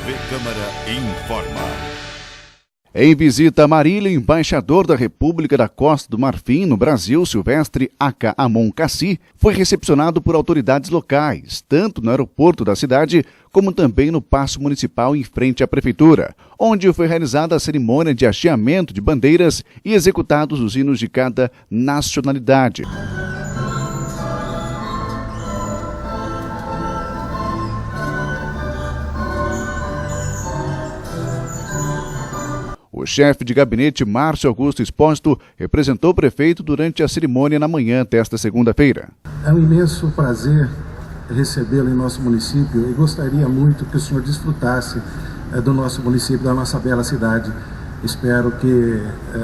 TV Câmara informa. Em visita a Marília, embaixador da República da Costa do Marfim no Brasil, Silvestre Aka Amon Cassi, foi recepcionado por autoridades locais, tanto no aeroporto da cidade, como também no Paço Municipal em frente à Prefeitura, onde foi realizada a cerimônia de hasteamento de bandeiras e executados os hinos de cada nacionalidade. O chefe de gabinete, Márcio Augusto Espósito, representou o prefeito durante a cerimônia na manhã desta segunda-feira. É um imenso prazer recebê-lo em nosso município e gostaria muito que o senhor desfrutasse do nosso município, da nossa bela cidade. Espero que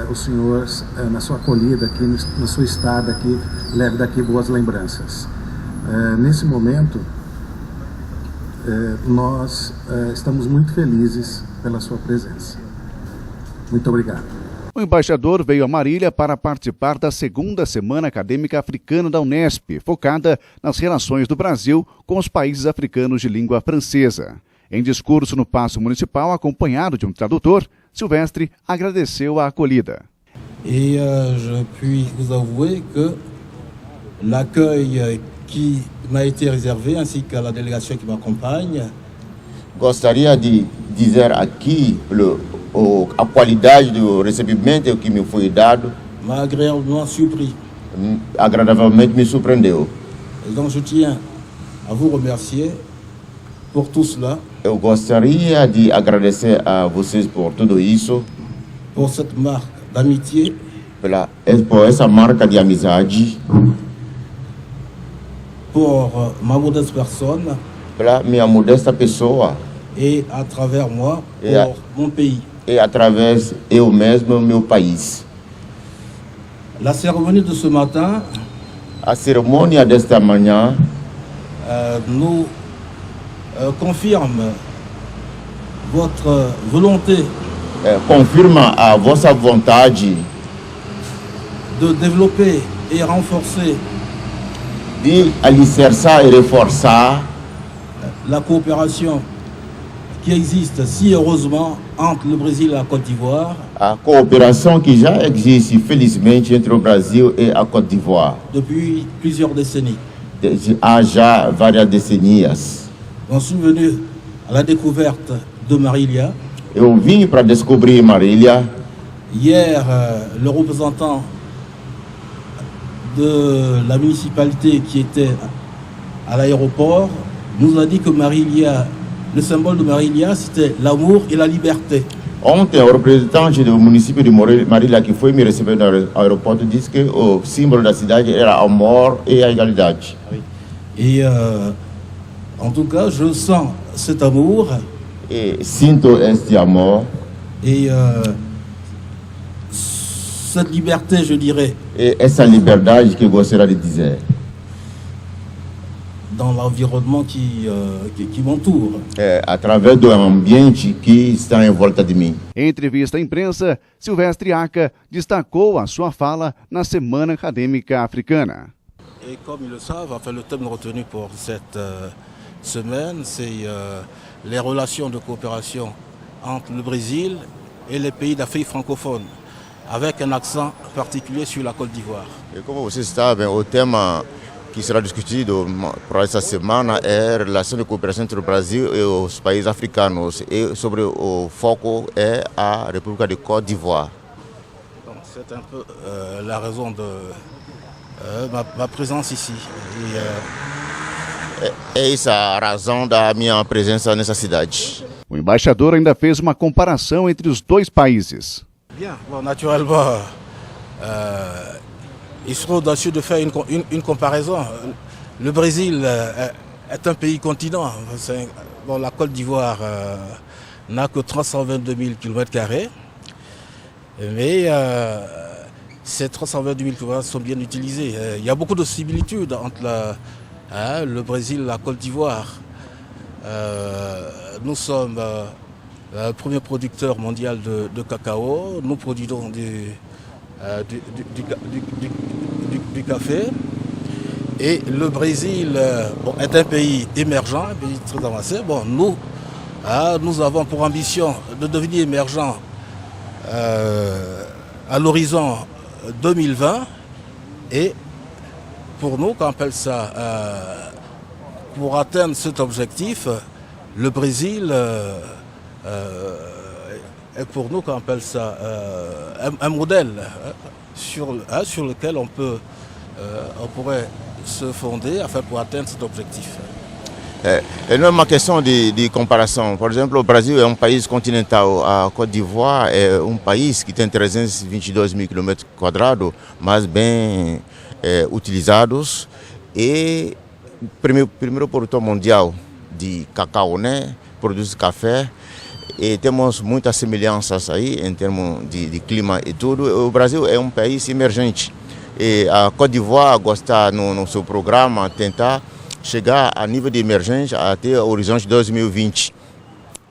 o senhor, na sua acolhida aqui, na sua estada aqui, leve daqui boas lembranças. Nesse momento, nós estamos muito felizes pela sua presença. Muito obrigado. O embaixador veio a Marília para participar da segunda Semana Acadêmica Africana da Unesp, focada nas relações do Brasil com os países africanos de língua francesa. Em discurso no Paço Municipal, acompanhado de um tradutor, Silvestre agradeceu a acolhida. Et je puis vous avouer que l'accueil qui m'a été réservé, ainsi qu'à la délégation qui m'accompagne, gostaria de dizer aqui a qualidade do recebimento que me foi dado. M'a agréablement surpris. Agradavelmente me surpreendeu. Et donc je tiens à vous remercier pour tout cela. Eu gostaria de agradecer a vocês por tudo isso. Pour cette marque d'amitié. Por essa marca de amizade. Pour ma modeste personne. Pela minha modesta pessoa. Et à travers moi, pour mon pays. E através eu mesmo, meu país. La cérémonie de ce matin, a cerimônia desta manhã, nous confirme votre volonté, confirma a vossa vontade de développer et renforcer, de alicerçar e reforçar la coopération qui existe si heureusement entre le Brésil et la Côte d'Ivoire. A cooperação que já existe, felizmente, entre o Brasil e a Côte d'Ivoire. Depuis plusieurs décennies. Há já várias décennias. Je suis venu à la découverte de Marília. Eu vim para descobrir Marília. Hier, le représentant de la municipalité qui était à l'aéroport nous a dit que Marília, le symbole de Marília, c'était l'amour et la liberté. Ontem, o representante do município de Marília, que foi me receber no aeroporto, disse que o símbolo da cidade era amor e a igualdade. Et en tout cas, je sens cet amour. E sinto este amor. Et cette liberté, je dirais. E essa liberdade que eu gostaria de dizer. Dans l'environnement qui m'entoure. Através do ambiente que está em volta de mim. Em entrevista à imprensa, Silvestre Aka destacou a sua fala na Semana Acadêmica Africana. Et comme ils le savent, enfin, le thème retenu pour cette semaine, c'est les relations de coopération entre le Brésil et les pays d'Afrique francophone, avec un accent particulier sur la Côte d'Ivoire. E como vocês sabem, o tema que será discutido para essa semana é a relação de cooperação entre o Brasil e os países africanos. E sobre o foco é a República de Côte d'Ivoire. C'est un peu la raison de ma présence ici. É essa a razão da minha presença nessa cidade. O embaixador ainda fez uma comparação entre os dois países. Bien, bon, naturellement, il serait audacieux de faire une comparaison. Le Brésil est un pays continent. Bon, la Côte d'Ivoire n'a que 322 000 km², mais ces 322 000 km sont bien utilisés. Il y a beaucoup de similitudes entre le Brésil et la Côte d'Ivoire. Nous sommes le premier producteur mondial de cacao. Nous produisons du café. Et le Brésil est un pays émergent, un pays très avancé. Bon, nous Nous avons pour ambition de devenir émergents à l'horizon 2020 et pour nous, qu'on appelle ça, pour atteindre cet objectif, le Brésil est pour nous, qu'on appelle ça, un modèle sur lequel on pourrait se fonder afin pour atteindre cet objectif. Et là, ma question de comparaison, par exemple, o Brasil é um país continental, a Côte d'Ivoire é um país que tem 322 mil km², mas bem utilizados, e primeiro produtor mundial de cacau, né? Produz café, e temos muitas semelhanças aí em termos de clima e tudo. O Brasil é um país emergente, e a Côte d'Ivoire gosta no seu programa tentar chegar a nível de emergência até o horizonte 2020.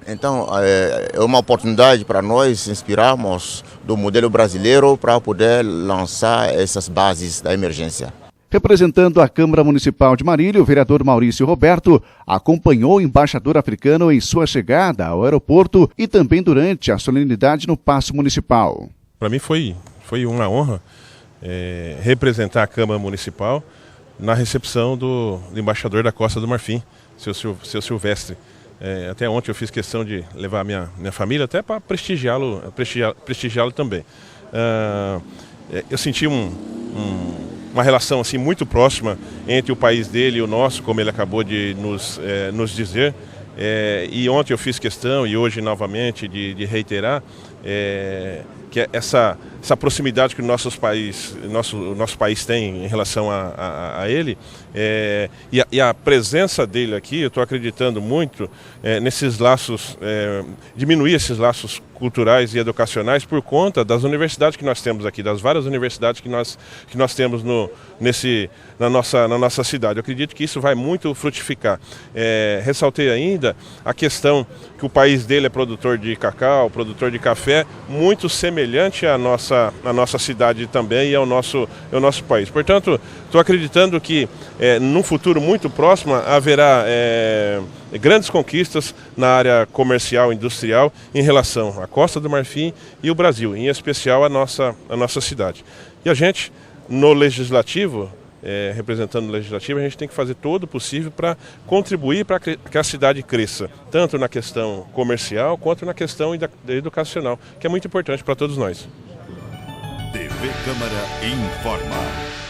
Então, é uma oportunidade para nós inspirarmos do modelo brasileiro para poder lançar essas bases da emergência. Representando a Câmara Municipal de Marília, o vereador Maurício Roberto acompanhou o embaixador africano em sua chegada ao aeroporto e também durante a solenidade no Paço Municipal. Para mim foi uma honra representar a Câmara Municipal na recepção do embaixador da Costa do Marfim, seu Silvestre. Até ontem eu fiz questão de levar minha família até para prestigiá-lo também. Eu senti uma relação assim muito próxima entre o país dele e o nosso, como ele acabou de nos dizer. E ontem eu fiz questão, e hoje novamente, de reiterar que essa proximidade que o nosso país tem em relação a ele, e a presença dele aqui, eu estou acreditando muito nesses laços, diminuir esses laços culturais e educacionais por conta das universidades que nós temos aqui, das várias universidades que nós temos na nossa cidade. Eu acredito que isso vai muito frutificar. Ressaltei ainda a questão que o país dele é produtor de cacau, produtor de café, muito semelhante à nossa cidade também e ao nosso país. Portanto, estou acreditando que num futuro muito próximo haverá grandes conquistas na área comercial e industrial em relação à Costa do Marfim e o Brasil, em especial a nossa cidade. E a gente, no Legislativo, representando o Legislativo, a gente tem que fazer todo o possível para contribuir para que a cidade cresça, tanto na questão comercial quanto na questão educacional, que é muito importante para todos nós. TV Câmara informa.